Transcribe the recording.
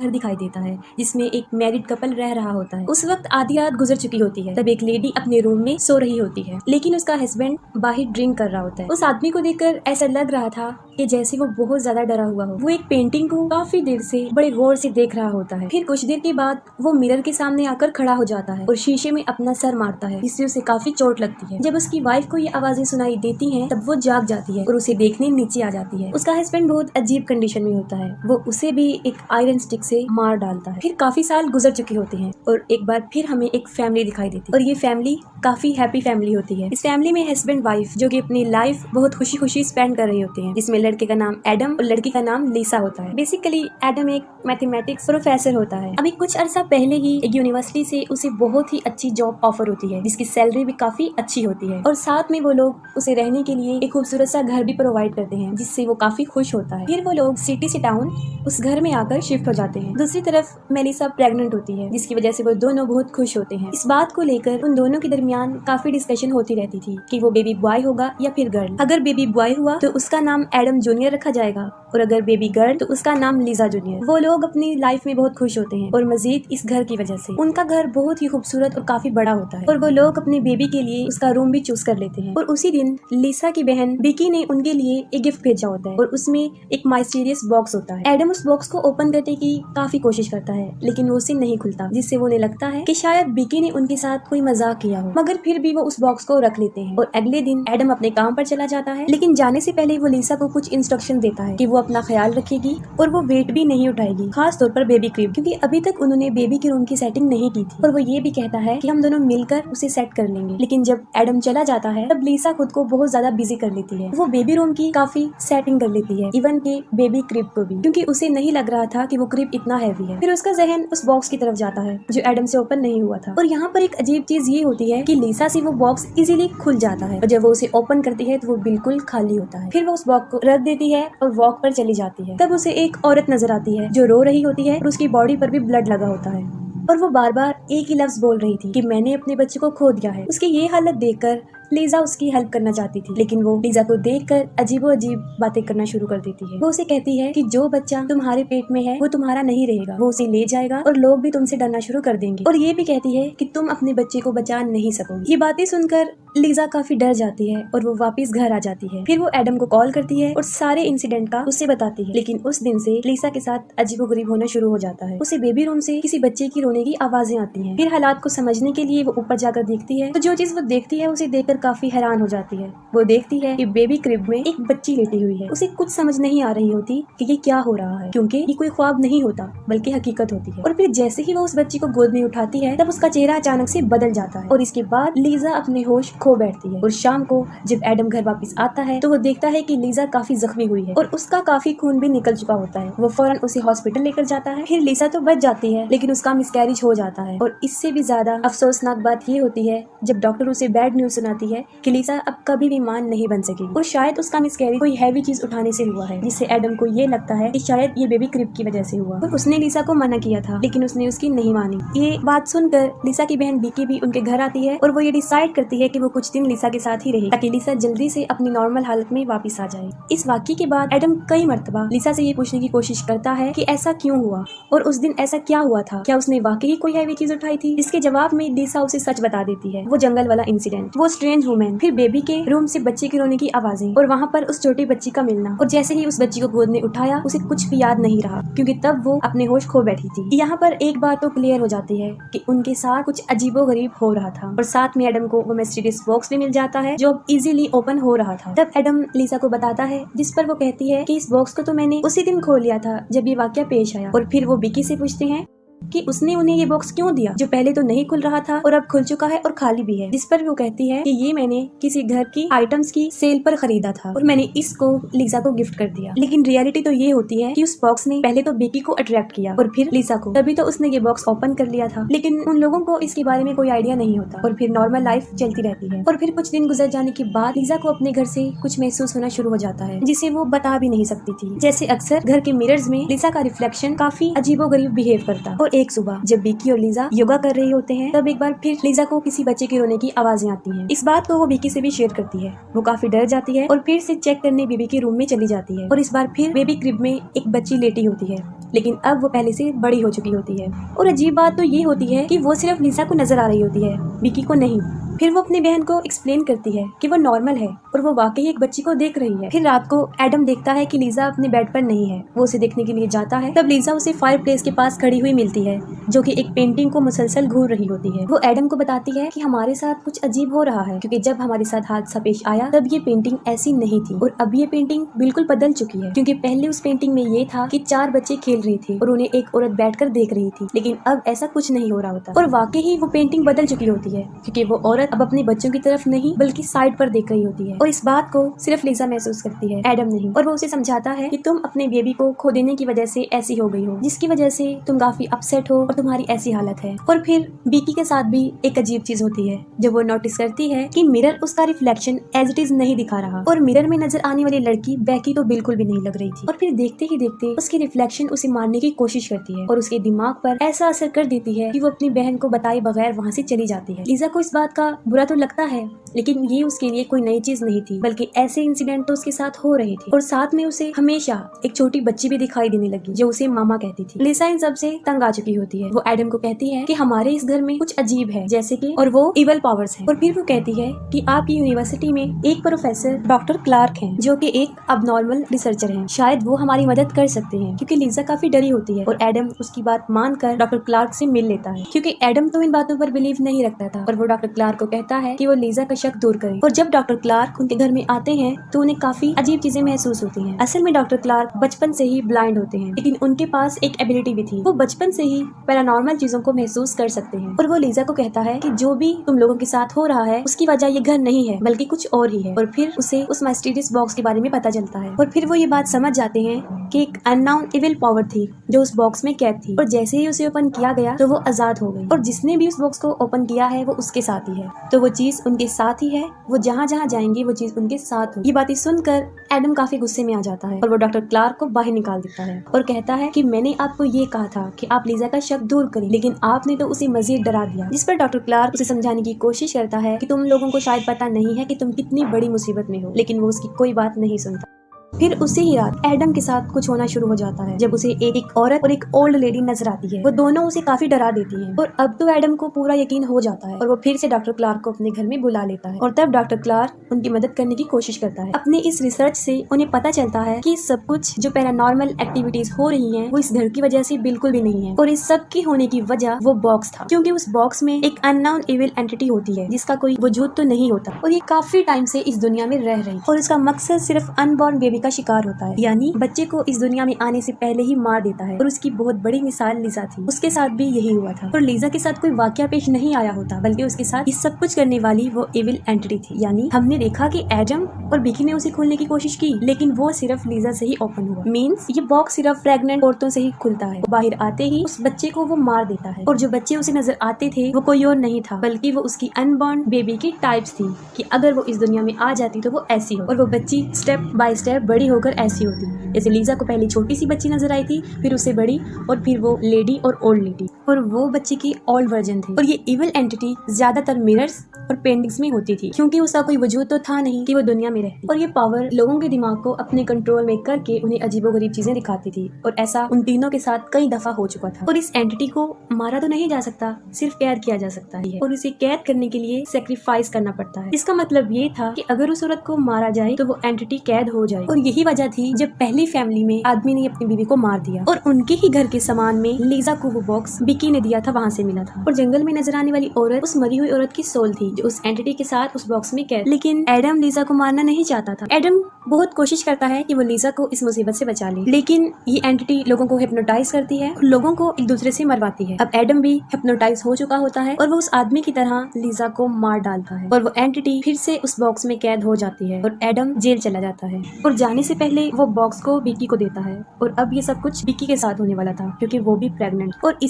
घर दिखाई देता है जिसमें एक मैरिड कपल रह रहा होता है। उस वक्त आधी रात गुजर चुकी होती है। तब एक लेडी अपने रूम में सो रही होती है, लेकिन उसका हस्बैंड बाहर ड्रिंक कर रहा होता है। उस आदमी को देखकर ऐसा लग रहा था कि जैसे वो बहुत ज्यादा डरा हुआ हो। वो एक पेंटिंग को काफी देर से बड़े गौर से देख रहा होता है। फिर कुछ देर के बाद वो मिरर के सामने आकर खड़ा हो जाता है और शीशे में अपना सर मारता है, जिससे उसे काफी चोट लगती है। जब उसकी वाइफ को ये आवाजें सुनाई देती हैं, तब वो जाग जाती है और उसे देखने नीचे आ जाती है। उसका हस्बैंड बहुत अजीब कंडीशन में होता है। वो उसे भी एक आयरन स्टिक से मार डालता है। फिर काफी साल गुजर चुके होते हैं और एक बार फिर हमें एक फैमिली दिखाई देती है और ये फैमिली काफी हैप्पी फैमिली होती है। इस फैमिली में हस्बैंड वाइफ जो कि अपनी लाइफ बहुत खुशी खुशी स्पेंड कर रही होती हैं, जिसमें लड़के का नाम एडम और लड़की का नाम लीसा होता है। बेसिकली एडम एक मैथमेटिक्स प्रोफेसर होता है। अभी कुछ अर्सा पहले ही एक यूनिवर्सिटी से उसे बहुत ही अच्छी जॉब ऑफर होती है, जिसकी सैलरी भी काफी अच्छी होती है और साथ में वो लोग उसे रहने के लिए एक खूबसूरत सा घर भी प्रोवाइड करते हैं, जिससे वो काफी खुश होता है। फिर वो लोग सिटी से टाउन उस घर में आकर शिफ्ट हो जाते हैं। दूसरी तरफ मेलिसा प्रेग्नेंट होती है, जिसकी वजह से वो दोनों बहुत खुश होते हैं। इस बात को लेकर उन दोनों के दरमियान काफी डिस्कशन होती रहती थी कि वो बेबी बॉय होगा या फिर गर्ल। अगर बेबी बॉय हुआ तो उसका नाम एडम जूनियर रखा जाएगा और अगर बेबी गर्ल तो उसका नाम लीजा जूनियर। वो लोग अपनी लाइफ में बहुत खुश होते हैं और मजीद इस घर की वजह से उनका घर बहुत ही खूबसूरत और काफी बड़ा होता है और वो लोग अपने बेबी के लिए उसका रूम भी चूज कर लेते हैं। और उसी दिन लीसा की बहन विकी ने उनके लिए एक गिफ्ट भेजा होता है और उसमें एक माइस्टीरियस बॉक्स होता है। एडम उस बॉक्स को ओपन करने की काफी कोशिश करता है, लेकिन वो उसे नहीं खुलता, जिससे वो उन्हें लगता है कि शायद विकी ने उनके साथ कोई मजाक किया हो। मगर फिर भी वो उस बॉक्स को रख लेते हैं और अगले दिन एडम अपने काम पर चला जाता है। लेकिन जाने से पहले वो लीसा को कुछ इंस्ट्रक्शन देता है कि वो अपना ख्याल रखेगी और वो वेट भी नहीं उठाएगी, खास तौर पर बेबी क्रिब, क्योंकि अभी तक उन्होंने बेबी के रूम की सेटिंग नहीं की थी। और वो ये भी कहता है कि हम दोनों मिलकर उसे सेट कर लेंगे। लेकिन जब एडम चला जाता है तब लीसा खुद को बहुत ज्यादा बिजी कर लेती है। वो बेबी रूम की काफी सेटिंग कर लेती है, इवन के बेबी क्रिब को भी, क्योंकि उसे नहीं लग रहा था कि वो क्रिब इतना हैवी है। फिर उसका जहन उस बॉक्स की तरफ जाता है जो एडम से ओपन नहीं हुआ था। और यहाँ पर एक अजीब चीज ये होती है कि लीसा से वो बॉक्स इजीली खुल जाता है और जब वो उसे ओपन करती है तो वो बिल्कुल खाली होता है। फिर वो उस बॉक्स को रख देती है और वॉक पर चली जाती है। तब उसे एक औरत नजर आती है जो रो रही होती है और उसकी बॉडी पर भी ब्लड लगा होता है और वो बार बार एक ही लफ्ज बोल रही थी कि मैंने अपने बच्चे को खो दिया है। उसकी ये हालत देखकर लीजा उसकी हेल्प करना चाहती थी, लेकिन वो लीजा को देखकर अजीबो-अजीब बातें करना शुरू कर देती है। वो उसे कहती है कि जो बच्चा तुम्हारे पेट में है वो तुम्हारा नहीं रहेगा, वो उसे ले जाएगा और लोग भी तुमसे डरना शुरू कर देंगे। और ये भी कहती है कि तुम अपने बच्चे को बचा नहीं सकोगी। ये बातें सुनकर लीजा काफी डर जाती है और वो वापस घर आ जाती है। फिर वो एडम को कॉल करती है और सारे इंसिडेंट का उसे बताती है। लेकिन उस दिन से लीसा के साथ अजीबो-गरीब होना शुरू हो जाता है। उसे बेबी रूम से किसी बच्चे की रोने की आवाजें आती हैं। फिर हालात को समझने के लिए वो ऊपर जाकर देखती है तो जो चीज वो देखती है उसे देखकर काफी हैरान हो जाती है। वो देखती है कि बेबी क्रिब में एक बच्ची लेटी हुई है। उसे कुछ समझ नहीं आ रही होती कि ये क्या हो रहा है, क्योंकि ये कोई ख्वाब नहीं होता बल्कि हकीकत होती है। और फिर जैसे ही वो उस बच्ची को गोद में उठाती है तब उसका चेहरा अचानक से बदल जाता है और इसके बाद लीजा अपने होश खो बैठती है। और शाम को जब एडम घर वापस आता है तो वो देखता है कि लीजा काफी जख्मी हुई है और उसका काफी खून भी निकल चुका होता है। वो फौरन उसे हॉस्पिटल लेकर जाता है। फिर लीजा तो बच जाती है, लेकिन उसका मिसकैरेज हो जाता है। और इससे भी ज्यादा अफसोसनाक बात ये होती है जब डॉक्टर उसे बैड न्यूज सुनाती है कि लीजा अब कभी भी मां नहीं बन सकेगी और शायद उसका मिसकैरेज कोई हैवी चीज उठाने से हुआ है, जिससे एडम को ये लगता है कि शायद ये बेबी क्रिब की वजह से हुआ। और उसने लीसा को मना किया था, लेकिन उसने उसकी नहीं मानी। ये बात सुनकर लीसा की बहन विकी भी उनके घर आती है और वो ये डिसाइड करती है कि वो कुछ दिन लीसा के साथ ही रहे ताकि लीसा जल्दी से अपनी नॉर्मल हालत में वापस आ जाए। इस वाकये के बाद एडम कई मर्तबा लीसा से ये पूछने की कोशिश करता है कि ऐसा क्यों हुआ और उस दिन ऐसा क्या हुआ था, क्या उसने वाकई कोई हैवी चीज उठाई थी। इसके जवाब में लीसा उसे सच बता देती है, वो जंगल वाला इंसिडेंट, वो स्ट्रेंज वुमेन, फिर बेबी के रूम से बच्चे के रोने की आवाजें और वहाँ पर उस छोटी बच्ची का मिलना। और जैसे ही उस बच्ची को गोद में उठाया उसे कुछ भी याद नहीं रहा, क्योंकि तब वो अपने होश खो बैठी थी। यहाँ पर एक बात तो क्लियर हो जाती है कि उनके साथ कुछ अजीबो-गरीब हो रहा था और साथ में एडम को वो मिस्टीरियस बॉक्स भी मिल जाता है जो अब इजीली ओपन हो रहा था। तब एडम लीसा को बताता है, जिस पर वो कहती है कि इस बॉक्स को तो मैंने उसी दिन खोल लिया था जब ये वाकया पेश आया। और फिर वो विकी से पूछते हैं कि उसने उन्हें ये बॉक्स क्यों दिया जो पहले तो नहीं खुल रहा था और अब खुल चुका है और खाली भी है। जिस पर वो कहती है कि ये मैंने किसी घर की आइटम्स की सेल पर खरीदा था और मैंने इसको लीसा को गिफ्ट कर दिया। लेकिन रियलिटी तो ये होती है कि उस बॉक्स ने पहले तो बेकी को अट्रैक्ट किया और फिर लीसा को, तभी तो उसने ये बॉक्स ओपन कर लिया था। लेकिन उन लोगों को इसके बारे में कोई आइडिया नहीं होता और फिर नॉर्मल लाइफ चलती रहती है। और फिर कुछ दिन गुजर जाने के बाद लीसा को अपने घर से कुछ महसूस होना शुरू हो जाता है जिसे वो बता भी नहीं सकती थी। जैसे अक्सर घर के मिरर्स में लीसा का रिफ्लेक्शन काफी अजीबोगरीब बिहेव करता और और एक सुबह जब विकी और लीजा योगा कर रहे होते हैं तब एक बार फिर लीजा को किसी बच्चे के रोने की आवाजें आती हैं। इस बात को वो विकी से भी शेयर करती है। वो काफी डर जाती है और फिर से चेक करने बेबी के रूम में चली जाती है और इस बार फिर बेबी क्रिब में एक बच्ची लेटी होती है, लेकिन अब वो पहले से बड़ी हो चुकी होती है। और अजीब बात तो ये होती है कि वो सिर्फ लीजा को नजर आ रही होती है, विकी को नहीं। फिर वो अपनी बहन को एक्सप्लेन करती है कि वो नॉर्मल है और वो वाकई एक बच्ची को देख रही है। फिर रात को एडम देखता है कि लीजा अपने बेड पर नहीं है। वो उसे देखने के लिए जाता है, तब लीजा उसे फायर प्लेस के पास खड़ी हुई मिलती है जो कि एक पेंटिंग को मुसलसल घूर रही होती है। वो एडम को बताती है कि हमारे साथ कुछ अजीब हो रहा है क्योंकि जब हमारे साथ हादसा पेश आया तब ये पेंटिंग ऐसी नहीं थी और अब ये पेंटिंग बिल्कुल बदल चुकी है, क्योंकि पहले उस पेंटिंग में ये था कि 4 बच्चे खेल रहे थे और उन्हें एक औरत बैठकर देख रही थी, लेकिन अब ऐसा कुछ नहीं हो रहा होता। और वाकई ही वो पेंटिंग बदल चुकी होती है क्योंकि वो औरत अब अपने बच्चों की तरफ नहीं बल्कि साइड पर देख रही होती है। और इस बात को सिर्फ लीजा महसूस करती है, एडम नहीं। और वो उसे समझाता है कि तुम अपने बेबी को खो देने की वजह से ऐसी हो गई हो, जिसकी वजह से तुम काफी अपसेट हो और तुम्हारी ऐसी हालत है। और फिर विकी के साथ भी एक अजीब चीज होती है जब वो नोटिस करती है कि मिरर उसका रिफ्लेक्शन एज इट इज नहीं दिखा रहा और मिरर में नजर आने वाली लड़की बैकी तो बिल्कुल भी नहीं लग रही थी। और फिर देखते ही देखते उसकी रिफ्लेक्शन उसे मारने की कोशिश करती है और उसके दिमाग पर ऐसा असर कर देती है कि वो अपनी बहन को बताए बगैर वहाँ से चली जाती है। लीजा को इस बात का बुरा तो लगता है, लेकिन ये उसके लिए कोई नई चीज नहीं थी, बल्कि ऐसे इंसिडेंट तो उसके साथ हो रहे थे। और साथ में उसे हमेशा एक छोटी बच्ची भी दिखाई देने लगी जो उसे मामा कहती थी। लीजा इन सब से तंग आ चुकी होती है। वो एडम को कहती है कि हमारे इस घर में कुछ अजीब है, जैसे कि और वो इवल पावर्स हैं। और फिर वो कहती है कि आपकी यूनिवर्सिटी में एक प्रोफेसर डॉक्टर क्लार्क हैं जो कि एक अबनॉर्मल रिसर्चर हैं, शायद वो हमारी मदद कर सकते हैं। क्योंकि लीजा काफी डरी होती है और एडम उसकी बात मानकर डॉक्टर क्लार्क से मिल लेता है, क्योंकि एडम तो इन बातों पर बिलीव नहीं रखता था। और वो डॉक्टर क्लार्क को कहता है कि वो लीजा का शक दूर करे। और जब डॉक्टर क्लार्क उनके घर में आते हैं तो उन्हें काफी अजीब चीजें महसूस होती हैं। असल में डॉक्टर क्लार्क बचपन से ही ब्लाइंड होते हैं, लेकिन उनके पास एक एबिलिटी भी थी, वो बचपन से ही पैरानॉर्मल चीजों को महसूस कर सकते हैं। और वो लीजा को कहता है कि जो भी तुम लोगों के साथ हो रहा है उसकी वजह ये घर नहीं है बल्कि कुछ और ही है। और फिर उसे उस माइस्टीरियस बॉक्स के बारे में पता चलता है और फिर वो ये बात समझ जाते हैं कि एक अननोन इविल पावर थी जो उस बॉक्स में कैद थी और जैसे ही उसे ओपन किया गया तो वो आजाद हो गई और जिसने भी उस बॉक्स को ओपन किया है वो उसके साथ ही है, तो वो चीज उनके साथ ही है, वो जहाँ जहाँ जाएंगे वो चीज उनके साथ हो। ये बातें सुनकर एडम काफी गुस्से में आ जाता है और वो डॉक्टर क्लार्क को बाहर निकाल देता है और कहता है कि मैंने आपको ये कहा था कि आप लीजा का शक दूर करें, लेकिन आपने तो उसे मजीद डरा दिया। जिस पर डॉक्टर क्लार्क उसे समझाने की कोशिश करता है कि तुम लोगों को शायद पता नहीं है कि तुम कितनी बड़ी मुसीबत में हो, लेकिन वो उसकी कोई बात नहीं सुनता। फिर उसी ही रात एडम के साथ कुछ होना शुरू हो जाता है जब उसे एक औरत और एक ओल्ड लेडी नजर आती है। वो दोनों उसे काफी डरा देती हैं और अब तो एडम को पूरा यकीन हो जाता है और वो फिर से डॉक्टर क्लार्क को अपने घर में बुला लेता है और तब डॉक्टर क्लार्क उनकी मदद करने की कोशिश करता है। अपने इस रिसर्च से उन्हें पता चलता है कि सब कुछ जो पैरानॉर्मल एक्टिविटीज हो रही हैं वो इस घर की वजह से बिल्कुल भी नहीं है और इस सब की होने की वजह वो बॉक्स था, क्योंकि उस बॉक्स में एक अननोन इविल एंटिटी होती है जिसका कोई वजूद तो नहीं होता और ये काफी टाइम से इस दुनिया में रह रही और इसका मकसद सिर्फ अनबॉर्न बेबी का शिकार होता है, यानी बच्चे को इस दुनिया में आने से पहले ही मार देता है। और उसकी बहुत बड़ी मिसाल लीजा थी, उसके साथ भी यही हुआ था और लीजा के साथ कोई वाकया पेश नहीं आया होता बल्कि उसके साथ ये सब कुछ करने वाली वो इविल एंटिटी थी। यानी हमने देखा कि एडम और विकी ने उसे खोलने की कोशिश की लेकिन वो सिर्फ लीजा से ही ओपन हुआ। मींस ये बॉक्स सिर्फ प्रेग्नेंट औरतों से ही खुलता है। बाहर आते ही उस बच्चे को वो मार देता है और जो बच्चे उसे नजर आते थे वो कोई और नहीं था बल्कि वो उसकी अनबॉर्न बेबी की टाइप्स थी कि अगर वो इस दुनिया में आ जाती तो वो ऐसी हो और वो बच्ची स्टेप बाय स्टेप बड़ी होकर ऐसी होती। जैसे लीजा को पहले छोटी सी बच्ची नजर आई थी, फिर उससे बड़ी और फिर वो लेडी और ओल्ड लेडी और वो बच्ची की ओल्ड वर्जन थी। और ये इविल एंटिटी ज्यादातर मिरर्स और पेंटिंग्स में होती थी क्योंकि उसका कोई वजूद तो था नहीं कि वो दुनिया में रहती और ये पावर लोगों के दिमाग को अपने कंट्रोल में करके उन्हें अजीबोगरीब चीजें दिखाती थी और ऐसा उन तीनों के साथ कई दफा हो चुका था। और इस एंटिटी को मारा तो नहीं जा सकता, सिर्फ कैद किया जा सकता है और इसे कैद करने के लिए सेक्रीफाइस करना पड़ता है। इसका मतलब ये था कि अगर उस औरत को मारा जाए तो वो एंटिटी कैद हो जाए और यही वजह थी जब पहली फैमिली में आदमी ने अपनी बीवी को मार दिया और उनके ही घर के सामान में लीजा को वो बॉक्स विकी ने दिया था, वहाँ से मिला था। और जंगल में नजर आने वाली औरत उस मरी हुई औरत की सोल थी जो उस एंटिटी के साथ उस बॉक्स में कैद। लेकिन एडम लीजा को मारना नहीं चाहता था। एडम बहुत कोशिश करता है कि वो लीजा को इस मुसीबत से बचा ले, लेकिन ये एंटिटी लोगों को हिप्नोटाइज करती है और लोगों को एक दूसरे से मरवाती है। अब एडम भी हिप्नोटाइज हो चुका होता है और वो उस आदमी की तरह लीजा को मार डालता है और वो एंटिटी फिर से उस बॉक्स में कैद हो जाती है और एडम जेल चला जाता है और जाने से पहले वो बॉक्स को विकी को देता है। और अब ये सब कुछ विकी के साथ होने वाला था क्योंकि वो भी प्रेग्नेंट और